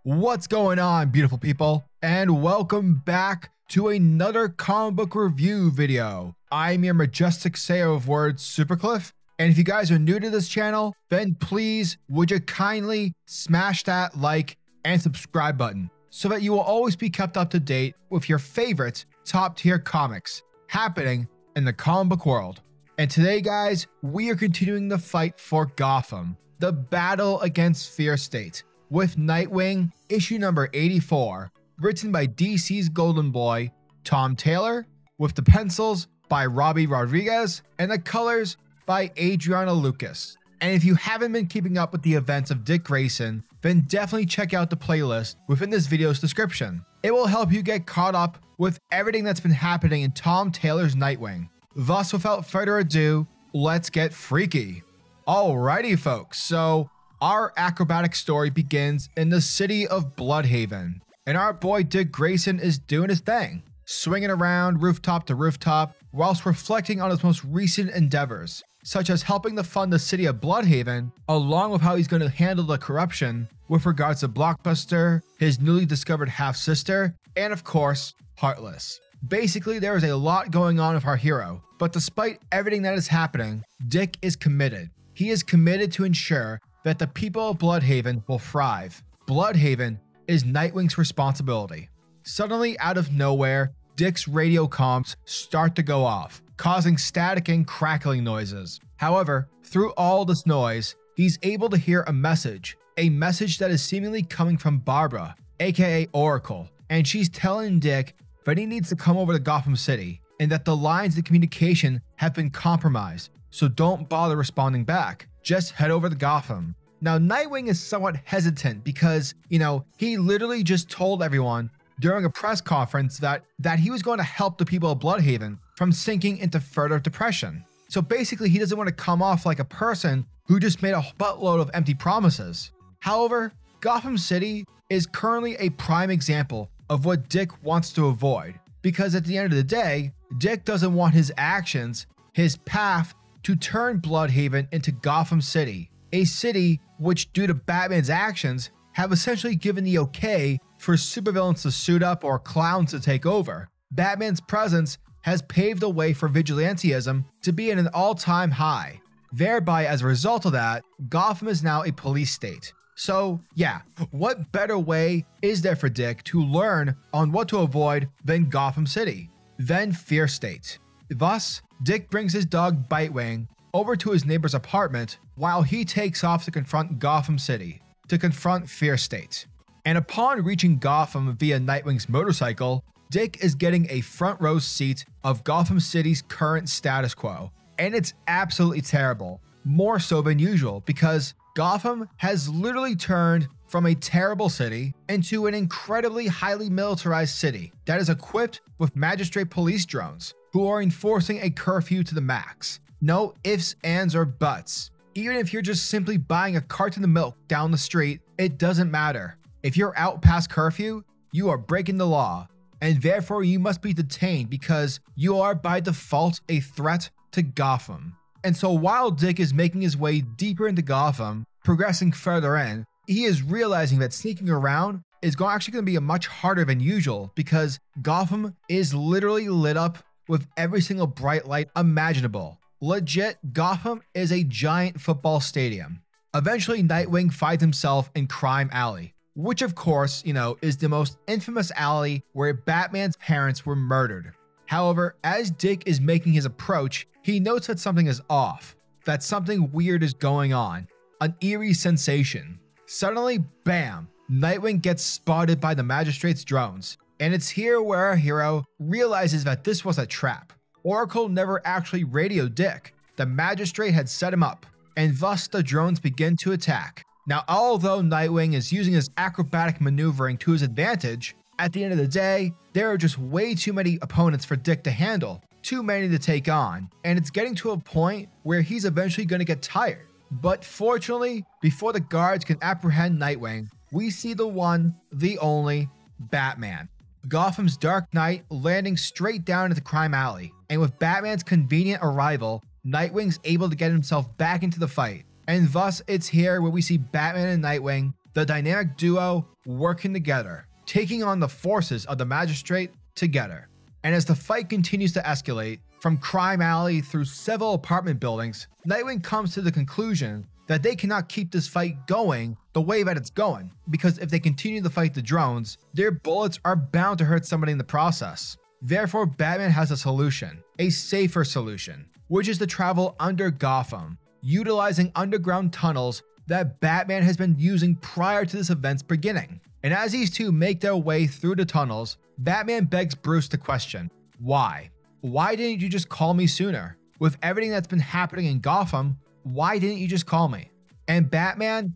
What's going on, beautiful people? And welcome back to another comic book review video. I'm your majestic sayer of words, SuperCliff. And if you guys are new to this channel, then please would you kindly smash that like and subscribe button so that you will always be kept up to date with your favorite top tier comics happening in the comic book world. And today, guys, we are continuing the fight for Gotham, the battle against Fear State, with Nightwing issue number 84, written by DC's Golden Boy, Tom Taylor, with the pencils by Robbie Rodriguez and the colors by Adriana Lucas. And if you haven't been keeping up with the events of Dick Grayson, then definitely check out the playlist within this video's description. It will help you get caught up with everything that's been happening in Tom Taylor's Nightwing. Thus, without further ado, let's get freaky. Alrighty, folks, so our acrobatic story begins in the city of Bloodhaven, and our boy Dick Grayson is doing his thing, swinging around rooftop to rooftop whilst reflecting on his most recent endeavors, such as helping to fund the city of Bloodhaven, along with how he's going to handle the corruption with regards to Blockbuster, his newly discovered half-sister, and of course, Heartless. Basically, there is a lot going on with our hero, but despite everything that is happening, Dick is committed. He is committed to ensure that the people of Bloodhaven will thrive. Bloodhaven is Nightwing's responsibility. Suddenly, out of nowhere, Dick's radio comms start to go off, causing static and crackling noises. However, through all this noise, he's able to hear a message that is seemingly coming from Barbara, aka Oracle, and she's telling Dick that he needs to come over to Gotham City and that the lines of communication have been compromised, so don't bother responding back. Just head over to Gotham. Now, Nightwing is somewhat hesitant because, he literally just told everyone during a press conference that he was going to help the people of Bloodhaven from sinking into further depression. So basically, he doesn't want to come off like a person who just made a buttload of empty promises. However, Gotham City is currently a prime example of what Dick wants to avoid, because at the end of the day, Dick doesn't want his actions, his path, to turn Bloodhaven into Gotham City, a city which, due to Batman's actions, have essentially given the okay for supervillains to suit up or clowns to take over. Batman's presence has paved the way for vigilantism to be at an all-time high. Thereby, as a result of that, Gotham is now a police state. So yeah, what better way is there for Dick to learn on what to avoid than Gotham City, then Fear State? Thus, Dick brings his dog Bitewing over to his neighbor's apartment while he takes off to confront Gotham City, to confront Fear State. And upon reaching Gotham via Nightwing's motorcycle, Dick is getting a front row seat of Gotham City's current status quo. And it's absolutely terrible, more so than usual, because Gotham has literally turned from a terrible city into an incredibly highly militarized city that is equipped with magistrate police drones who are enforcing a curfew to the max. No ifs, ands, or buts. Even if you're just simply buying a carton of milk down the street, it doesn't matter. If you're out past curfew, you are breaking the law, and therefore you must be detained because you are by default a threat to Gotham. And so while Dick is making his way deeper into Gotham, progressing further in, he is realizing that sneaking around is actually going to be much harder than usual because Gotham is literally lit up with every single bright light imaginable. Legit, Gotham is a giant football stadium. Eventually, Nightwing finds himself in Crime Alley, which of course, is the most infamous alley where Batman's parents were murdered. However, as Dick is making his approach, he notes that something is off, that something weird is going on, an eerie sensation. Suddenly, bam, Nightwing gets spotted by the magistrate's drones, and it's here where our hero realizes that this was a trap. Oracle never actually radioed Dick. The magistrate had set him up, and thus the drones begin to attack. Now, although Nightwing is using his acrobatic maneuvering to his advantage, at the end of the day, there are just way too many opponents for Dick to handle, too many to take on, and it's getting to a point where he's eventually going to get tired. But fortunately, before the guards can apprehend Nightwing, we see the one, the only, Batman. Gotham's Dark Knight landing straight down into Crime Alley, and with Batman's convenient arrival, Nightwing's able to get himself back into the fight. And thus, it's here where we see Batman and Nightwing, the dynamic duo working together, taking on the forces of the magistrate together. And as the fight continues to escalate, from Crime Alley through several apartment buildings, Nightwing comes to the conclusion that they cannot keep this fight going the way that it's going, because if they continue to fight the drones, their bullets are bound to hurt somebody in the process. Therefore, Batman has a solution, a safer solution, which is to travel under Gotham, utilizing underground tunnels that Batman has been using prior to this event's beginning. And as these two make their way through the tunnels, Batman begs Bruce to question, why? Why didn't you just call me sooner? With everything that's been happening in Gotham, why didn't you just call me? And Batman,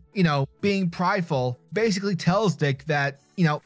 being prideful, basically tells Dick that,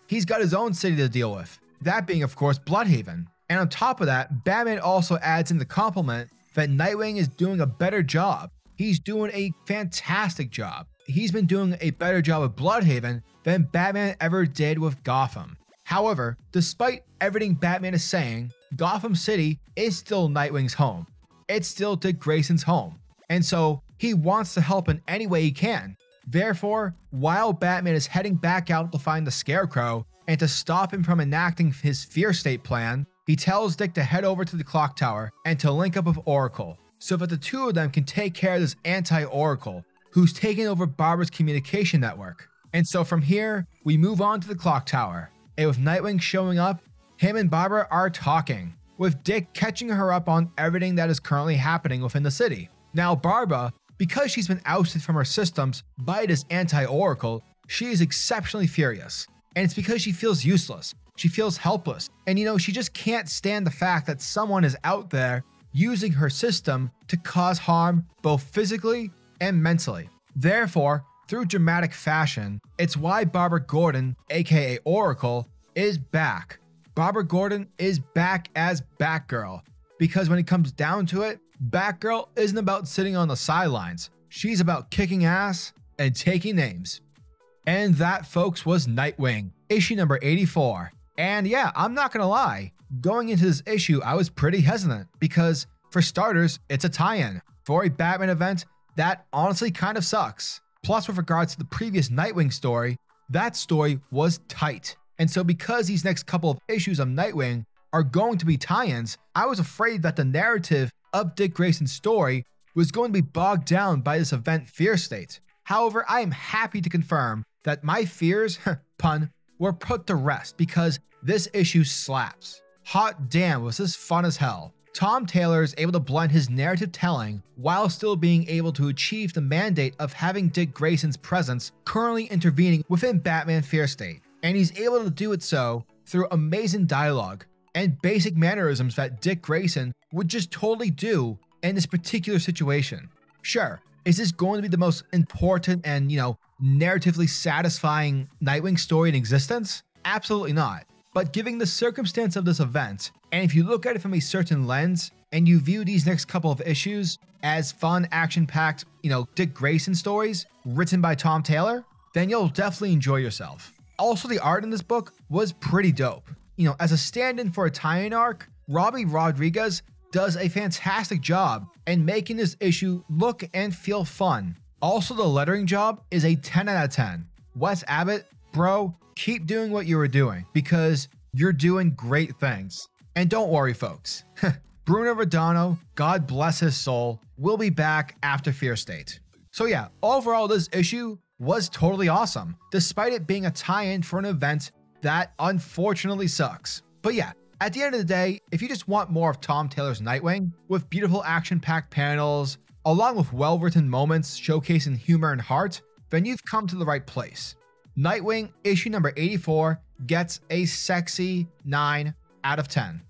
he's got his own city to deal with. That being, of course, Bloodhaven. And on top of that, Batman also adds in the compliment that Nightwing is doing a better job. He's doing a fantastic job. He's been doing a better job with Bloodhaven than Batman ever did with Gotham. However, despite everything Batman is saying, Gotham City is still Nightwing's home. It's still Dick Grayson's home. And so he wants to help in any way he can. Therefore, while Batman is heading back out to find the Scarecrow and to stop him from enacting his Fear State plan, he tells Dick to head over to the clock tower and to link up with Oracle, so that the two of them can take care of this anti-Oracle, who's taken over Barbara's communication network. And so from here, we move on to the clock tower, and with Nightwing showing up, him and Barbara are talking, with Dick catching her up on everything that is currently happening within the city. Now Barbara, because she's been ousted from her systems by this anti-Oracle, she is exceptionally furious. And it's because she feels useless, she feels helpless, and she just can't stand the fact that someone is out there using her system to cause harm both physically and mentally. Therefore, through dramatic fashion, it's why Barbara Gordon, aka Oracle, is back. Barbara Gordon is back as Batgirl, because when it comes down to it, Batgirl isn't about sitting on the sidelines. She's about kicking ass and taking names. And that, folks, was Nightwing, issue number 84. And yeah, I'm not gonna lie, going into this issue, I was pretty hesitant because, for starters, it's a tie-in for a Batman event that honestly kind of sucks. Plus, with regards to the previous Nightwing story, that story was tight. And so because these next couple of issues of Nightwing are going to be tie-ins, I was afraid that the narrative of Dick Grayson's story was going to be bogged down by this event Fear State. However, I am happy to confirm that my fears, pun, were put to rest because this issue slaps. Hot damn, was this fun as hell. Tom Taylor is able to blend his narrative telling while still being able to achieve the mandate of having Dick Grayson's presence currently intervening within Batman Fear State. And he's able to do it so through amazing dialogue and basic mannerisms that Dick Grayson would just totally do in this particular situation. Sure, is this going to be the most important and, narratively satisfying Nightwing story in existence? Absolutely not. But given the circumstance of this event, and if you look at it from a certain lens, and you view these next couple of issues as fun, action-packed, Dick Grayson stories written by Tom Taylor, then you'll definitely enjoy yourself. Also, the art in this book was pretty dope. As a stand-in for a tie-in arc, Robbie Rodriguez does a fantastic job in making this issue look and feel fun. Also, the lettering job is a 10 out of 10. Wes Abbott, bro, keep doing what you were doing because you're doing great things. And don't worry, folks. Bruno Redondo, God bless his soul, will be back after Fear State. So yeah, overall this issue was totally awesome, despite it being a tie-in for an event that unfortunately sucks. But yeah, at the end of the day, if you just want more of Tom Taylor's Nightwing, with beautiful action-packed panels, along with well-written moments showcasing humor and heart, then you've come to the right place. Nightwing issue number 84 gets a sexy 9 out of 10.